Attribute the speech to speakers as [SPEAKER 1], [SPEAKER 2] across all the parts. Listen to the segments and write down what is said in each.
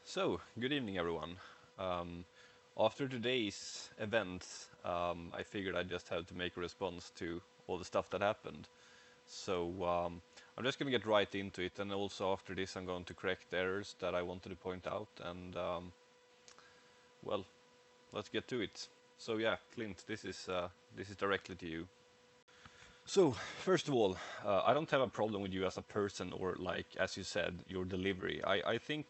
[SPEAKER 1] So, good evening, everyone. Um, After today's events, I figured I just had to make a response to all the stuff that happened. So, I'm just going to get right into it, and also after this, I'm going to correct the errors that I wanted to point out. And well, let's get to it. So, yeah, Clint, this is directly to you. So, first of all, I don't have a problem with you as a person or, like, as you said, your delivery. I think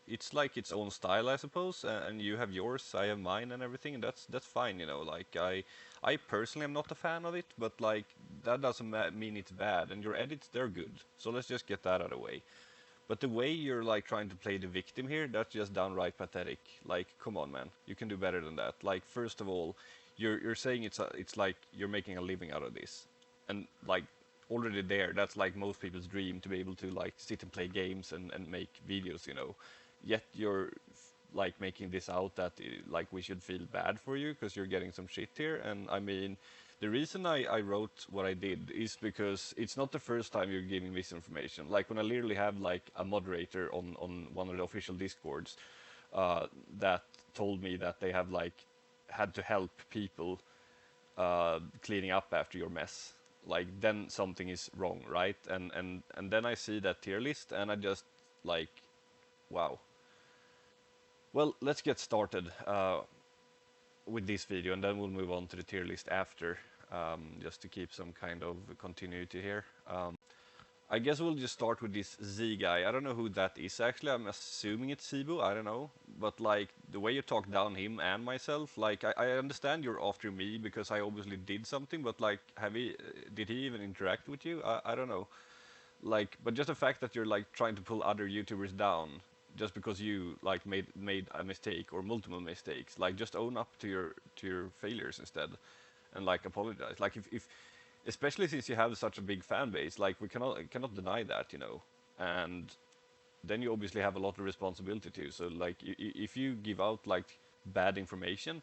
[SPEAKER 1] it's like its own style, I suppose, and you have yours, I have mine, and everything, and that's fine, you know. Like, I personally am not a fan of it, but like that doesn't mean it's bad. And your edits, they're good. So let's just get that out of the way. But the way you're like trying to play the victim here, that's just downright pathetic. Like, come on, man, you can do better than that. Like, first of all, you're saying it's like you're making a living out of this, and like already there, that's like most people's dream to be able to like sit and play games and make videos, you know. Yet you're like making this out that like we should feel bad for you because you're getting some shit here. And I mean, the reason I wrote what I did is because it's not the first time you're giving this information. Like when I literally have like a moderator on one of the official discords that told me that they have like had to help people cleaning up after your mess. Like then something is wrong, right? And then I see that tier list and I just like, wow. Well, let's get started with this video, and then we'll move on to the tier list after, just to keep some kind of continuity here. I guess we'll just start with this Z guy. I don't know who that is actually. I'm assuming it's Cebu. I don't know. But like the way you talk down him and myself, like I understand you're after me because I obviously did something. But like, did he even interact with you? I don't know. Like, but just the fact that you're like trying to pull other YouTubers down just because you like made a mistake or multiple mistakes, like just own up to your failures instead, and like apologize. Like if especially since you have such a big fan base, like we cannot deny that, you know. And then you obviously have a lot of responsibility too. So like if you give out like bad information,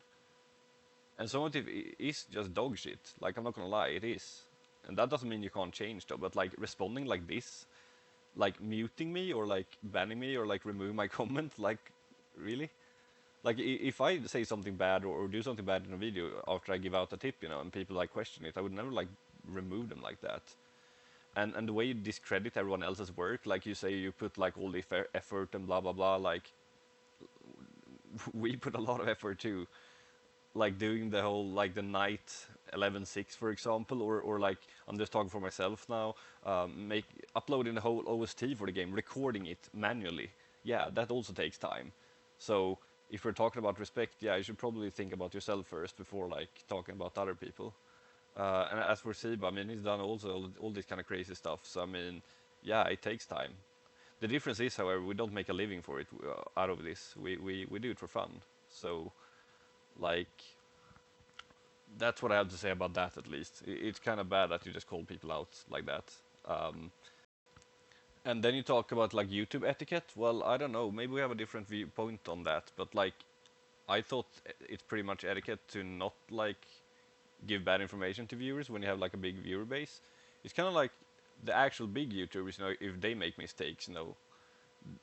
[SPEAKER 1] and some of it is just dog shit. Like I'm not gonna lie, it is. And that doesn't mean you can't change though. But like responding like this, like muting me or like banning me or like remove my comment, like really? Like if I say something bad or do something bad in a video after I give out a tip, you know, and people like question it, I would never like remove them like that. And the way you discredit everyone else's work, like you say you put like all the effort and blah blah blah, like we put a lot of effort too, like doing the whole like the night 11.6 for example, or like I'm just talking for myself now, make uploading the whole OST for the game, recording it manually. Yeah, that also takes time. So if we're talking about respect, yeah, you should probably think about yourself first before like talking about other people. And as for Siba, I mean, he's done also all this kind of crazy stuff. So I mean, yeah, it takes time. The difference is, however, we don't make a living for it out of this. We do it for fun. So like that's what I have to say about that. At least it's kind of bad that you just call people out like that. Um, and then you talk about like YouTube etiquette. Well, I don't know. Maybe we have a different viewpoint on that. But like, I thought it's pretty much etiquette to not like give bad information to viewers when you have like a big viewer base. It's kind of like the actual big YouTubers, you know, if they make mistakes, you know,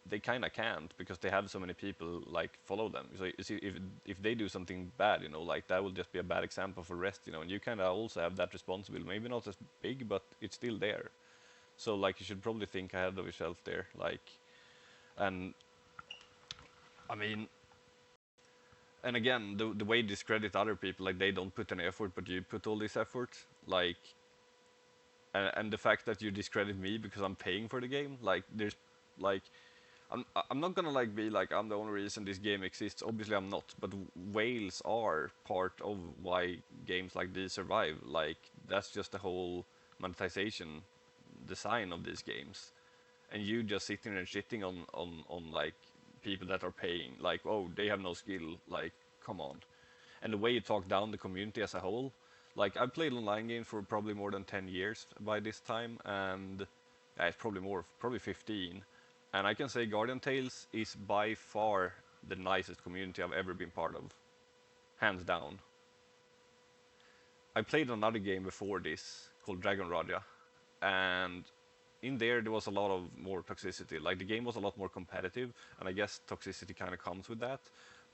[SPEAKER 1] they kind of can't because they have so many people like follow them. So you see, if they do something bad, you know, like that will just be a bad example for the rest, you know. And you kind of also have that responsibility. Maybe not as big, but it's still there. So like you should probably think ahead of yourself there, like, and I mean, and again, the way you discredit other people, like they don't put any effort, but you put all this effort, like, and the fact that you discredit me because I'm paying for the game, like, there's, like, I'm not gonna like be like I'm the only reason this game exists. Obviously, I'm not. But whales are part of why games like these survive. Like that's just the whole monetization design of these games. And you just sitting and shitting on like people that are paying. Like oh they have no skill. Like come on. And the way you talk down the community as a whole. Like I've played online games for probably more than 10 years by this time, and yeah, it's probably more, probably 15. And I can say Guardian Tales is by far the nicest community I've ever been part of, hands down. I played another game before this called Dragon Raja, and in there was a lot of more toxicity. Like the game was a lot more competitive, and I guess toxicity kind of comes with that.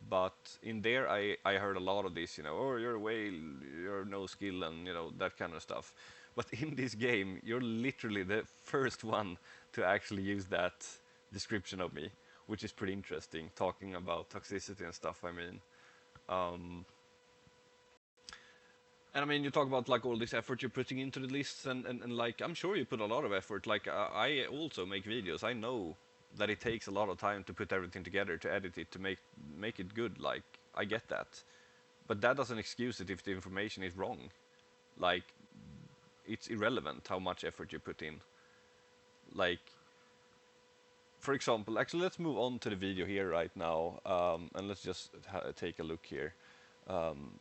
[SPEAKER 1] But in there, I heard a lot of this, oh, you're a whale, you're no skill, and that kind of stuff. But in this game, you're literally the first one to actually use that description of me, which is pretty interesting, talking about toxicity and stuff. I mean, um, and I mean, you talk about like all this effort you're putting into the lists, and like I'm sure you put a lot of effort. Like I also make videos. I know that it takes a lot of time to put everything together, to edit it, to make it good. Like I get that, but that doesn't excuse it if the information is wrong. Like it's irrelevant how much effort you put in. Like for example, actually let's move on to the video here right now, and let's just take a look here. Um,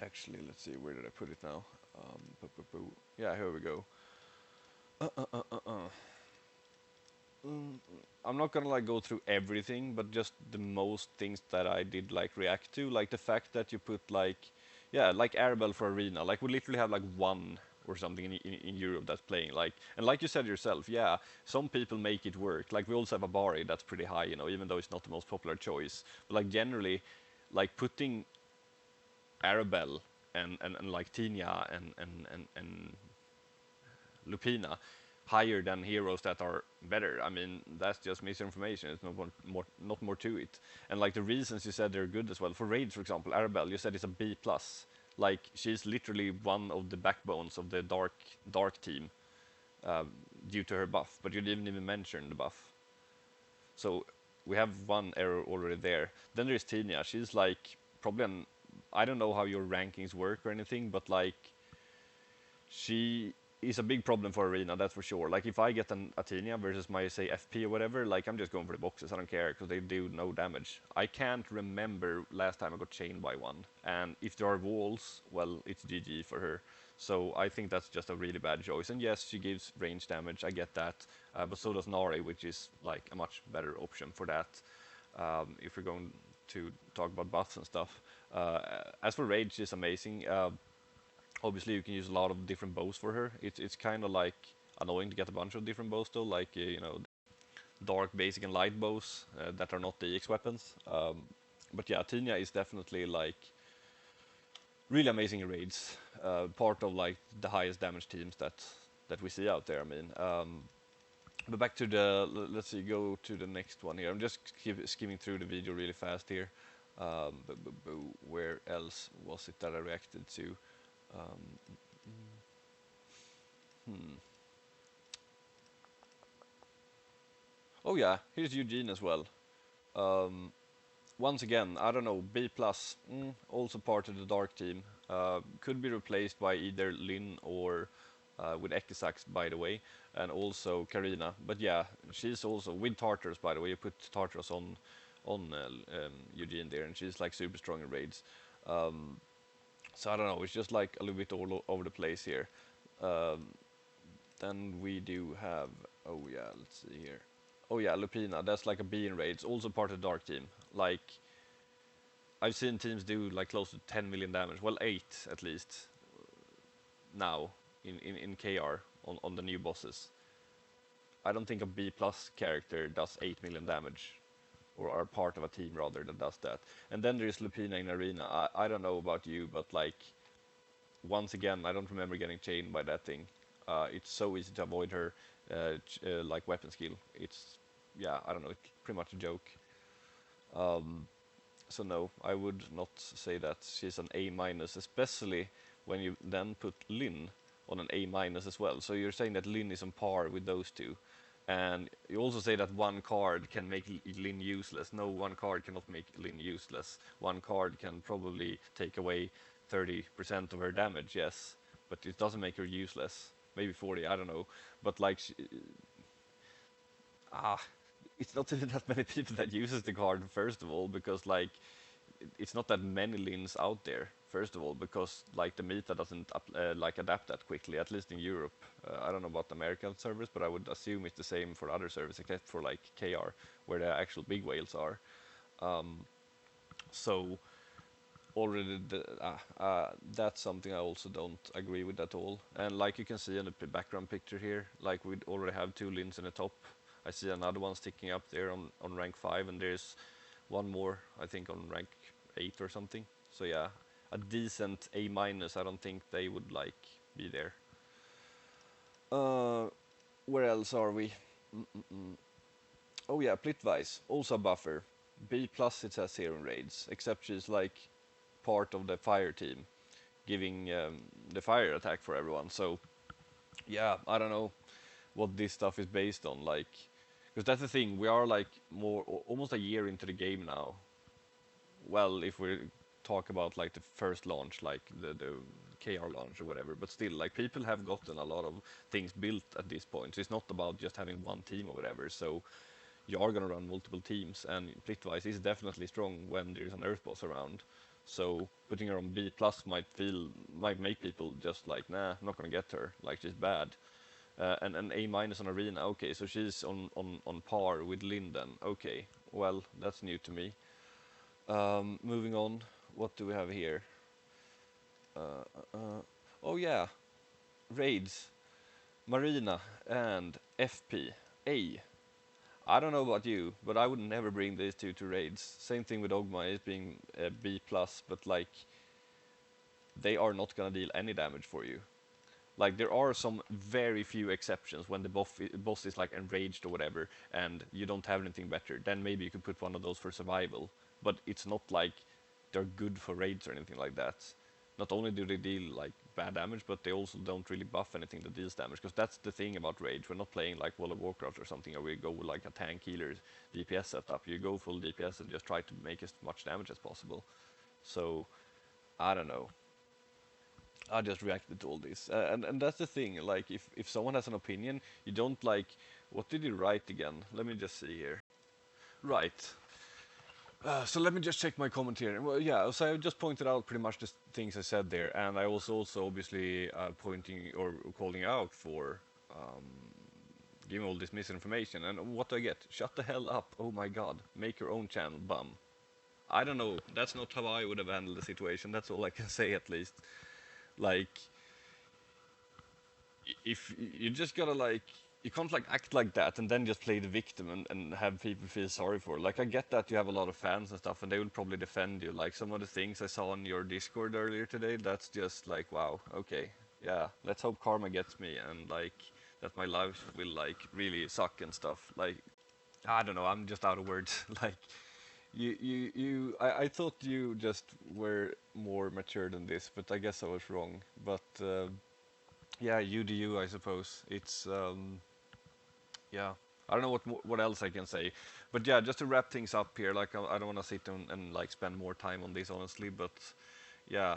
[SPEAKER 1] Actually, let's see, where did I put it now? Yeah, here we go. Uh, uh, uh, uh, uh. I'm not gonna like go through everything, but just the most things that I did like react to, like the fact that you put like, yeah, like Arabelle for arena, like we literally have like one or something in Europe that's playing like, and like you said yourself, yeah, some people make it work. Like we also have a Bari that's pretty high, even though it's not the most popular choice. But like generally, like putting Arabelle and like Tinia and Lupina higher than heroes that are better. I mean, that's just misinformation. It's not more to it. And like the reasons you said they're good as well. For raids, for example, Arabelle, you said it's a B plus. Like she's literally one of the backbones of the dark team due to her buff. But you didn't even mention the buff. So we have one error already there. Then there's Tinia. She's like probably an, I don't know how your rankings work or anything, but like she is a big problem for arena, that's for sure. Like if I get an Athenia versus my say FP or whatever, like I'm just going for the boxes. I don't care because they do no damage. I can't remember last time I got chained by one, and if there are walls, well, it's GG for her. So I think that's just a really bad choice. And yes, she gives range damage. I get that, but so does Nari, which is like a much better option for that. If we're going to talk about buffs and stuff. As for rage, she's amazing. Obviously, you can use a lot of different bows for her. It's kind of like annoying to get a bunch of different bows though, like dark, basic, and light bows that are not DX weapons. But yeah, Tinia is definitely like really amazing in raids. Part of like the highest damage teams that we see out there. I mean, but back to the let's see, go to the next one here. I'm just skimming through the video really fast here. Where else was it that I reacted to? Um, hmm. Oh yeah, here's Eugene as well. Um, Once again, I don't know, B plus, also part of the dark team. Could be replaced by either Lin or with Ekisax, by the way, and also Karina. But yeah, she's also with Tartarus, by the way. You put Tartarus on Eugene there, and she's like super strong in raids. So I don't know, it's just like a little bit all over the place here. Um, then we do have, oh yeah, let's see here. Oh yeah, Lupina, that's like a B in raids, also part of the dark team. Like, I've seen teams do like close to 10 million damage, well 8 at least, now in KR on the new bosses. I don't think a B plus character does 8 million damage, or are part of a team rather that does that. And then there is Lupina in Arena. I don't know about you, but like, once again, I don't remember getting chained by that thing. It's so easy to avoid her, like weapon skill. It's, yeah, I don't know, it's pretty much a joke. So no, I would not say that she's an A minus, especially when you then put Lin on an A minus as well. So you're saying that Lin is on par with those two. And you also say that one card can make Lin useless. No, one card cannot make Lin useless. One card can probably take away 30% of her damage, yes, but it doesn't make her useless. Maybe 40, I don't know. But like, ah, it's not even that many people that uses the card, first of all, because like it's not that many Lins out there, first of all, because like the meta doesn't like adapt that quickly, at least in Europe. I don't know about the American servers, but I would assume it's the same for other servers except for like KR, where the actual big whales are. So already that's something I also don't agree with at all. And like you can see in the background picture here, like we already have 2 lins in the top. I see another one sticking up there on rank 5, and there's one more I think on rank 8 or something. So yeah, a decent A minus. I don't think they would like be there. Where else are we? Oh yeah, Plitvice, also a buffer. B plus it says here in raids, except she's like part of the fire team, giving the fire attack for everyone. So yeah, I don't know what this stuff is based on, like, because that's the thing. We are like almost a year into the game now. Well, if we talk about like the first launch, like the KR launch or whatever, but still, like people have gotten a lot of things built at this point. So it's not about just having one team or whatever. So you are gonna run multiple teams, and Plitvice is definitely strong when there's an Earth boss around. So putting her on B plus might make people just like, nah, I'm not gonna get her. Like she's bad. And an A minus on Arena. Okay, so she's on par with Linden. Okay, well that's new to me. Moving on, what do we have here? Oh yeah, raids, Marina and FP. A. I don't know about you, but I would never bring these two to raids. Same thing with Ogma, is being B plus, but like they are not gonna deal any damage for you. Like there are some very few exceptions when the boss is like enraged or whatever, and you don't have anything better. Then maybe you could put one of those for survival. But it's not like they're good for raids or anything like that. Not only do they deal like bad damage, but they also don't really buff anything that deals damage. Because that's the thing about raids. We're not playing like World of Warcraft or something, or we go with like a tank healer DPS setup. You go full DPS and just try to make as much damage as possible. So I don't know. I just reacted to all this, and that's the thing. Like, if someone has an opinion, you don't like. What did you write again? Let me just see here. Right. So let me just check my comment here. Well, yeah. So I just pointed out pretty much the things I said there, and I was also obviously pointing or calling out for giving all this misinformation. And what do I get? Shut the hell up! Oh my God! Make your own channel, bum. I don't know. That's not how I would have handled the situation. That's all I can say, at least. Like, if you just gotta like, you can't like act like that and then just play the victim and have people feel sorry for it. Like, I get that you have a lot of fans and stuff, and they will probably defend you. Like some of the things I saw on your Discord earlier today, that's just like, wow, okay, yeah, let's hope karma gets me, and like that my life will like really suck and stuff. Like, I don't know, I'm just out of words. Like, I thought you just were more mature than this, but I guess I was wrong. But yeah, you do you, I suppose. It's yeah. I don't know what else I can say, but yeah, just to wrap things up here. Like I don't want to sit and like spend more time on this, honestly. But yeah,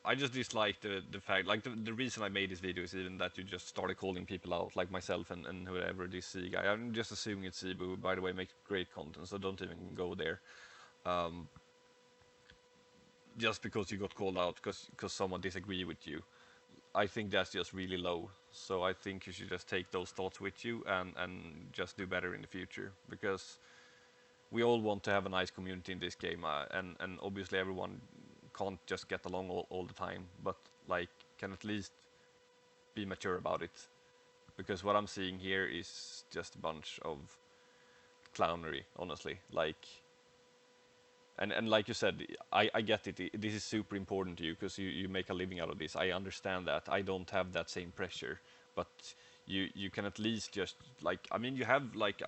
[SPEAKER 1] I just dislike the fact, like the reason I made this video is even that you just started calling people out, like myself and whoever this C guy. I'm just assuming it's Cebu, who, by the way, makes great content, so don't even go there. Just because you got called out because someone disagree with you. I think that's just really low. So I think you should just take those thoughts with you and just do better in the future, because we all want to have a nice community in this game, and obviously everyone can't just get along all the time, but like can at least be mature about it, because what I'm seeing here is just a bunch of clownery, honestly. Like, and like you said, I get it. This is super important to you because you make a living out of this. I understand that. I don't have that same pressure, but you can at least just like, I mean, you have like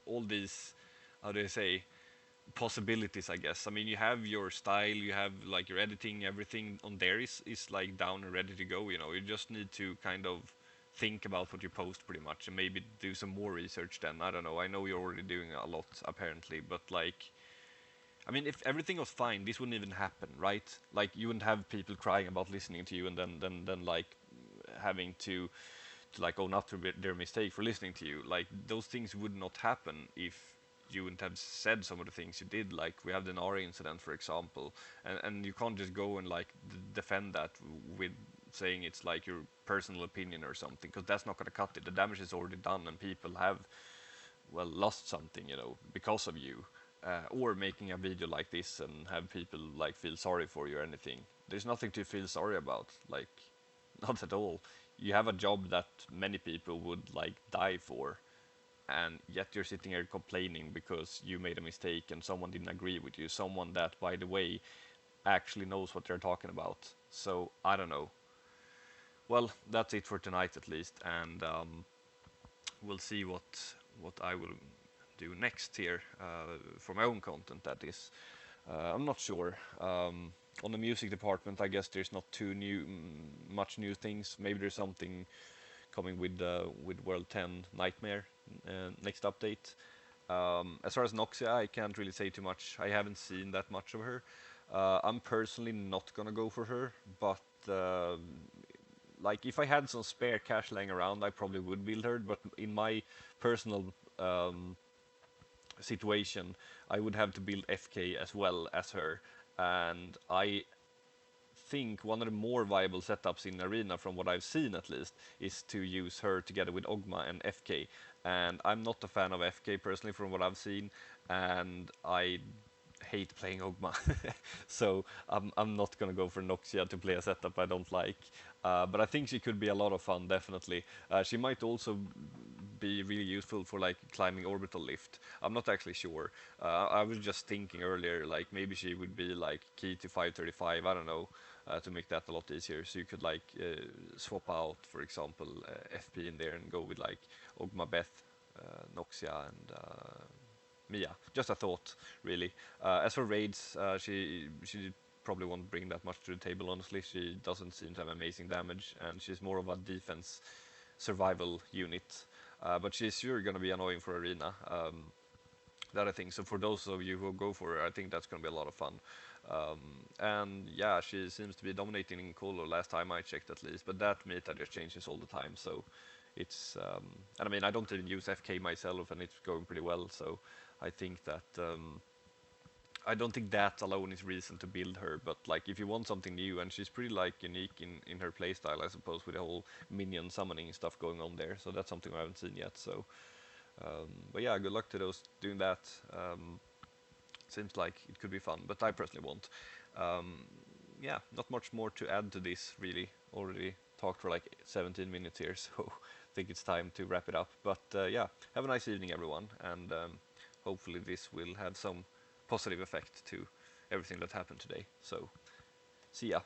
[SPEAKER 1] all these, how do I say, possibilities, I guess. I mean, you have your style, you have like your editing, everything on there is like down and ready to go. You know, you just need to kind of think about what you post pretty much, and maybe do some more research. Then I don't know. I know you're already doing a lot apparently, but like, I mean, if everything was fine, this wouldn't even happen, right? Like, you wouldn't have people crying about listening to you, and then like having to like own up to their mistake for listening to you. Like, those things would not happen if you wouldn't have said some of the things you did. Like, we have the Nari incident, for example, and you can't just go and like defend that with saying it's like your personal opinion or something, because that's not going to cut it. The damage is already done, and people have, well, lost something, you know, because of you. or making a video like this and have people like feel sorry for you or anything. There's nothing to feel sorry about, like not at all. You have a job that many people would like die for, and yet you're sitting here complaining because you made a mistake and someone didn't agree with you, someone that, by the way, actually knows what they're talking about. So I don't know. Well, that's it for tonight at least, and we'll see what I will do next here for my own content. That is, I'm not sure. On the music department, I guess there's not too much new things. Maybe there's something coming with World 10 Nightmare next update. As far as Noxia, I can't really say too much. I haven't seen that much of her. I'm personally not gonna go for her, but like if I had some spare cash laying around, I probably would build her. But in my personal situation, I would have to build FK as well as her, and I think one of the more viable setups in Arena, from what I've seen at least, is to use her together with Ogma and FK. And I'm not a fan of FK personally, from what I've seen, and I hate playing Ogma. So I'm not gonna go for Noxia to play a setup I don't like. But I think she could be a lot of fun, definitely. She might also be really useful for like climbing orbital lift. I'm not actually sure. I was just thinking earlier, like maybe she would be like key to 535. I don't know, to make that a lot easier. So you could like swap out, for example, FP in there and go with like Ogma Beth, Noxia, and Mia. Just a thought, really. As for raids, she probably won't bring that much to the table, honestly. She doesn't seem to have amazing damage, and she's more of a defense survival unit. But she's sure going to be annoying for Arena. That I think. So for those of you who go for her, I think that's going to be a lot of fun. And yeah, she seems to be dominating in Colo last time I checked, at least. But that meta just changes all the time, so it's and I mean, I don't even use FK myself, and it's going pretty well. So I think that I don't think that alone is reason to build her. But like, if you want something new, and she's pretty like unique in her playstyle, I suppose, with the whole minion summoning stuff going on there. So that's something I haven't seen yet. So, but yeah, good luck to those doing that. Seems like it could be fun, but I personally won't. Yeah, not much more to add to this, really. Already talked for like 17 minutes here, so I think it's time to wrap it up. But yeah, have a nice evening, everyone, and hopefully this will have some positive effect to everything that happened today. So, see ya.